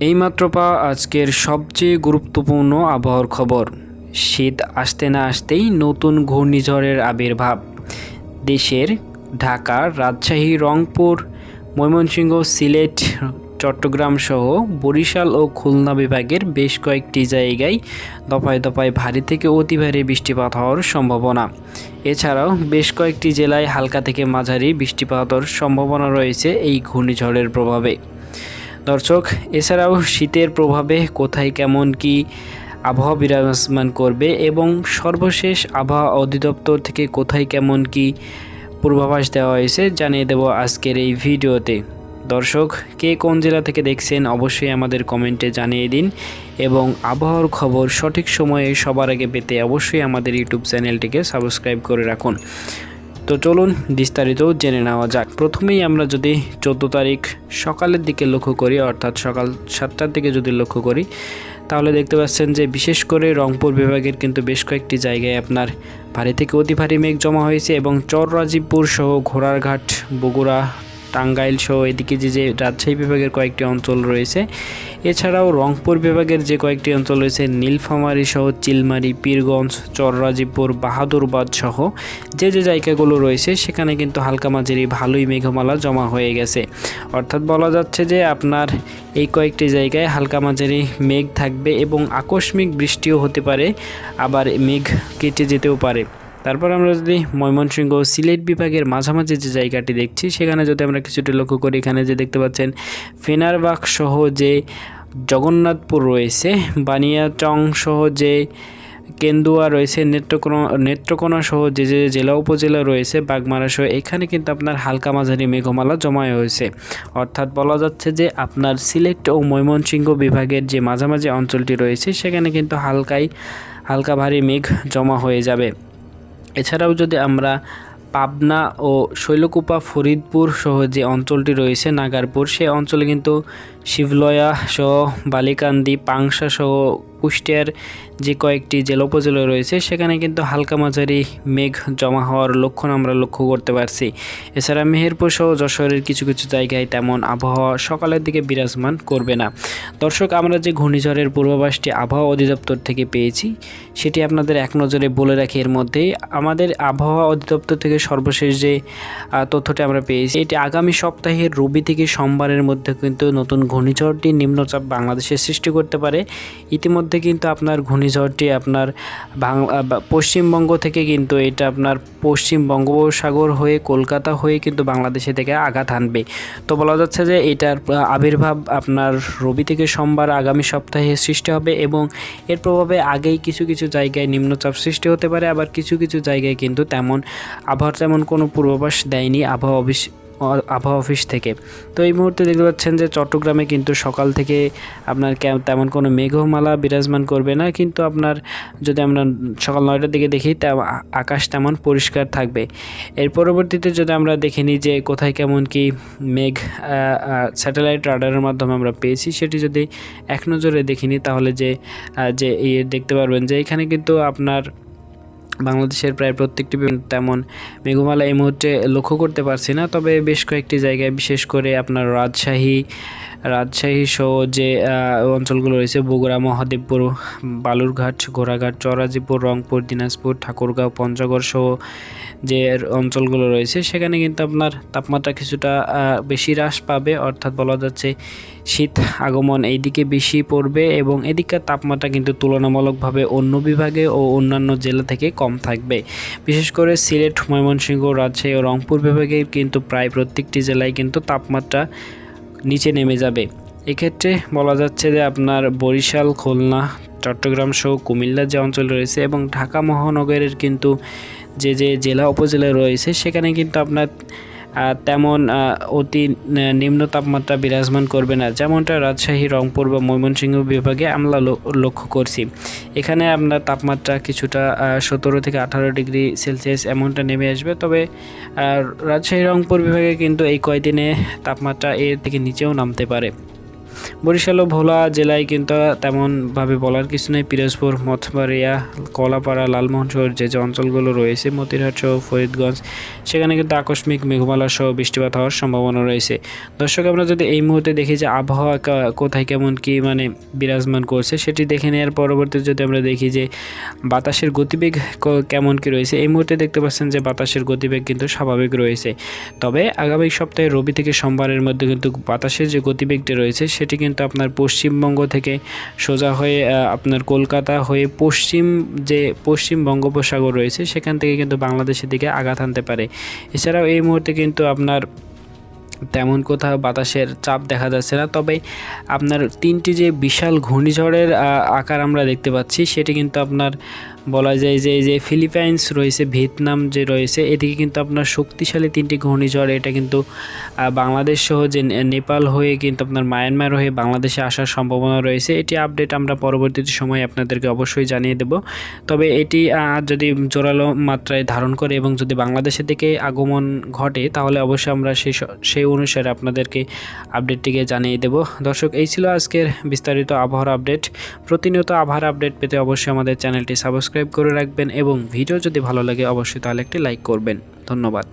এইমাত্র পাওয়া আজকের সবচেয়ে গুরুত্বপূর্ণ আবহাওয়ার খবর। শীত আসতে না আসতেই নতুন ঘূর্ণিঝড়ের আবির্ভাব। দেশের ঢাকা, রাজশাহী, রংপুর, ময়মনসিংহ, সিলেট, চট্টগ্রাম সহ বরিশাল ও খুলনা বিভাগের বেশ কয়েকটি জায়গায় দফায় দফায় ভারী থেকে অতি ভারী বৃষ্টিপাত হওয়ার সম্ভাবনা। এছাড়াও বেশ কয়েকটি জেলায় হালকা থেকে মাঝারি বৃষ্টিপাতের সম্ভাবনা রয়েছে এই ঘূর্ণিঝড়ের প্রভাবে। দর্শক, এছাড়াও শীতের প্রভাবে কোথায় কেমন কি আবহাওয়া বিরাজমান করবে এবং সর্বশেষ আবহাওয়া অধিদপ্তর থেকে কোথায় কেমন কি পূর্বাভাস দেওয়া হয়েছে জানিয়ে দেব আজকের এই ভিডিওতে। দর্শক, কে কোন জেলা থেকে দেখছেন অবশ্যই আমাদের কমেন্টে জানিয়ে দিন এবং আবহাওয়ার খবর সঠিক সময়ে সবার আগে পেতে অবশ্যই আমাদের ইউটিউব চ্যানেলটিকে সাবস্ক্রাইব করে রাখুন। তো চলুন বিস্তারিত জেনে নেওয়া যাক। প্রথমেই আমরা যদি 14 তারিখ সকালের দিকে লক্ষ্য করি, অর্থাৎ সকাল 7টার দিকে যদি লক্ষ্য করি, তাহলে দেখতে পাচ্ছেন যে বিশেষ করে রংপুর বিভাগের কিন্তু বেশ কয়েকটি জায়গায় আপনার ভারী থেকে অতি ভারী মেঘ জমা হয়েছে এবং চররাজীবপুর সহ ঘোড়ারঘাট, বগুড়া, টাঙ্গাইল সহ এদিকে যে রাজশাহী বিভাগের কয়েকটি অঞ্চল রয়েছে, এছাড়াও রংপুর বিভাগের যে কয়েকটি অঞ্চল রয়েছে নীলফামারী সহ চিলমারী, পীরগঞ্জ, চররাজীবপুর, বাহাদুরবাদ সহ যে জায়গাগুলো রয়েছে সেখানে কিন্তু হালকা মাঝারি ভালোই মেঘমালা জমা হয়ে গেছে। অর্থাৎ বলা যাচ্ছে যে আপনার এই কয়েকটি জায়গায় হালকা মাঝারি মেঘ থাকবে এবং আকস্মিক বৃষ্টিও হতে পারে, আবার মেঘ কেটে যেতেও পারে। তারপর আমরা যদি ময়মনসিংহ সিলেট বিভাগের মাঝামাঝি যে জায়গাটি দেখছি সেখানে যদি আমরা কিছুটা লক্ষ্য করি, এখানে যে দেখতে পাচ্ছেন ফেনারবাগ সহ যে জগন্নাথপুর রয়েছে, বানিয়াচং সহ যে কেন্দুয়া রয়েছে, নেত্রকোনা সহ যে জেলা উপজেলা রয়েছে, বাগমারা সহ এখানে কিন্তু আপনার হালকা মাঝারি মেঘমালা জমায়ে হয়েছে। অর্থাৎ বলা যাচ্ছে যে আপনার সিলেট ও ময়মনসিংহ বিভাগের যে মাঝামাঝি অঞ্চলটি রয়েছে সেখানে কিন্তু হালকা ভারী মেঘ জমা হয়ে যাবে। এছাড়াও যদি আমরা পাবনা ও শৈলকুপা, ফরিদপুর সহ যে অঞ্চলটি রয়েছে নাগারপুর, সেই অঞ্চলে কিন্তু শিবলয়া সহ বালিকান্দি, পাংশা সহ কুষ্টিয়ার যে কয়েকটি জেলা উপজেলা রয়েছে সেখানে কিন্তু হালকা মাঝারি মেঘ জমা হওয়ার লক্ষণ আমরা লক্ষ্য করতে পারছি। এছাড়া মেহেরপুর সহ যশোরের কিছু কিছু জায়গায় তেমন আবহাওয়া সকালের দিকে বিরাজমান করবে না। দর্শক, আমরা যে ঘূর্ণিঝড়ের পূর্বাভাসটি আবহাওয়া অধিদপ্তর থেকে পেয়েছি সেটি আপনাদের এক নজরে বলে রাখি। এর মধ্যেই আমাদের আবহাওয়া অধিদপ্তর থেকে সর্বশেষ যে তথ্যটি আমরা পেয়েছি, এটি আগামী সপ্তাহের রবি থেকে সোমবারের মধ্যে কিন্তু নতুন ঘূর্ণিঝড়টি নিম্নচাপ বাংলাদেশে সৃষ্টি করতে পারে। ইতিমধ্যে কিন্তু আপনার ঘূর্ণিঝড়টি আপনার পশ্চিমবঙ্গ থেকে কিন্তু এটা আপনার পশ্চিম বঙ্গোপসাগর হয়ে কলকাতা হয়ে কিন্তু বাংলাদেশে থেকে আঘাত হানবে। তো বলা যাচ্ছে যে এটার আবির্ভাব আপনার রবি থেকে সোমবার আগামী সপ্তাহে সৃষ্টি হবে এবং এর প্রভাবে আগেই কিছু কিছু জায়গায় নিম্নচাপ সৃষ্টি হতে পারে, আবার কিছু কিছু জায়গায় কিন্তু আবহাওয়ার তেমন কোনো পূর্বাভাস দেয়নি আবহাওয়া অফিস থেকে। তো এই মুহূর্তে দেখতে পাচ্ছেন যে চট্টগ্রামে কিন্তু সকাল থেকে আপনার তেমন কোনো মেঘমালা বিরাজমান করবে না, কিন্তু আপনার যদি আমরা সকাল 9টার দিকে দেখি আকাশ তেমন পরিষ্কার থাকবে। এর পরবর্তীতে যদি আমরা দেখে নিই যে কোথায় কেমন কি মেঘ স্যাটেলাইট রাডারের মাধ্যমে আমরা পেয়েছি, সেটি যদি এক নজরে দেখে নিই তাহলে দেখতে পারবেন যে এখানে কিন্তু আপনার বাংলাদেশের প্রায় প্রত্যেকটি তেমন মেঘমালা এই মুহূর্তে লক্ষ্য করতে পারছি না, তবে বেশ কয়েকটি জায়গায় বিশেষ করে আপনার রাজশাহী সহ যে অঞ্চলগুলো রয়েছে, বগুড়া, মহাদেবপুর, বালুরঘাট, ঘোড়াঘাট, চরাজিপুর, রংপুর, দিনাজপুর, ঠাকুরগাঁও, পঞ্চগড় সহ যে অঞ্চলগুলো রয়েছে সেখানে কিন্তু আপনার তাপমাত্রা কিছুটা বেশি হ্রাস পাবে। অর্থাৎ বলা যাচ্ছে শীত আগমন এইদিকে বেশি পড়বে এবং এদিককার তাপমাত্রা কিন্তু তুলনামূলকভাবে অন্য বিভাগে ও অন্যান্য জেলা থেকে কম থাকবে। বিশেষ করে সিলেট, ময়মনসিংহ, রাজশাহী ও রংপুর বিভাগে কিন্তু প্রায় প্রত্যেকটি জেলায় কিন্তু তাপমাত্রা নিচে নেমে যাবে। এক্ষেত্রে বলা যাচ্ছে যে আপনার বরিশাল, খুলনা, চট্টগ্রাম সহ কুমিল্লার যে অঞ্চল রয়েছে এবং ঢাকা মহানগরের কিন্তু যে জেলা উপজেলা রয়েছে সেখানে কিন্তু আপনার তেমন অতি নিম্ন তাপমাত্রা বিরাজমান করবে না, যেমনটা রাজশাহী, রংপুর বা ময়মনসিংহ বিভাগে আমরা লক্ষ্য করছি। এখানে আপনার তাপমাত্রা কিছুটা 17 থেকে 18 ডিগ্রি সেলসিয়াস এমনটা নেমে আসবে, তবে রাজশাহী, রংপুর বিভাগে কিন্তু এই কয়দিনে তাপমাত্রা এর থেকে নিচেও নামতে পারে। বরিশাল ও ভোলা জেলায় কিন্তু তেমনভাবে বলার কিছু নেই। পিরোজপুর, মঠবাড়িয়া, কলাপাড়া, লালমোহনসহ যে অঞ্চলগুলো রয়েছে, মতিরহাট সহ ফরিদগঞ্জ, সেখানে কিন্তু আকস্মিক মেঘমালা সহ বৃষ্টিপাত হওয়ার সম্ভাবনা রয়েছে। দর্শক, আমরা যদি এই মুহূর্তে দেখি যে আবহাওয়া কোথায় কেমন কি বিরাজমান করছে, সেটি দেখে নেওয়ার পরবর্তীতে যদি আমরা দেখি যে বাতাসের গতিবেগ কেমন কি রয়েছে, এই মুহূর্তে দেখতে পাচ্ছেন যে বাতাসের গতিবেগ কিন্তু স্বাভাবিক রয়েছে। তবে আগামী সপ্তাহে রবি থেকে সোমবারের মধ্যে কিন্তু বাতাসের যে গতিবেগটি রয়েছে সেটি কিন্তু আপনার পশ্চিমবঙ্গ থেকে সোজা হয়ে আপনার কলকাতা হয়ে পশ্চিম বঙ্গোপসাগর রয়েছে সেখান থেকে কিন্তু বাংলাদেশের দিকে আঘাত আনতে পারে। এছাড়াও এই মুহূর্তে কিন্তু আপনার তেমন কোথাও বাতাসের চাপ দেখা যাচ্ছে না। তবে আপনার 3টি যে বিশাল ঘূর্ণিঝড়ের আকার আমরা দেখতে পাচ্ছি, সেটি কিন্তু আপনার বলা যায় যে ফিলিপাইন্স রয়েছে, ভিয়েতনাম যে রয়েছে, এদিকে কিন্তু আপনার শক্তিশালী 3টি ঘূর্ণিঝড়, এটা কিন্তু বাংলাদেশ সহ যে নেপাল হয়ে কিন্তু আপনার মায়ানমার হয়ে বাংলাদেশে আসার সম্ভাবনা রয়েছে। এটি আপডেট আমরা পরবর্তী সময়ে আপনাদেরকে অবশ্যই জানিয়ে দেব। তবে এটি যদি জোরালো মাত্রায় ধারণ করে এবং যদি বাংলাদেশের দিকে আগমন ঘটে, তাহলে অবশ্যই আমরা সেই অনুসারে আপনাদেরকে আপডেটটিকে জানিয়ে দেব। দর্শক, এই ছিল আজকের বিস্তারিত আবহাওয়ার আপডেট। প্রতিনিয়ত আবহাওয়ার আপডেট পেতে অবশ্যই আমাদের চ্যানেলটি সাবস্ক্রাইব করে রাখবেন এবং ভিডিও যদি ভালো লাগে অবশ্যই তাহলে একটি লাইক করবেন। ধন্যবাদ।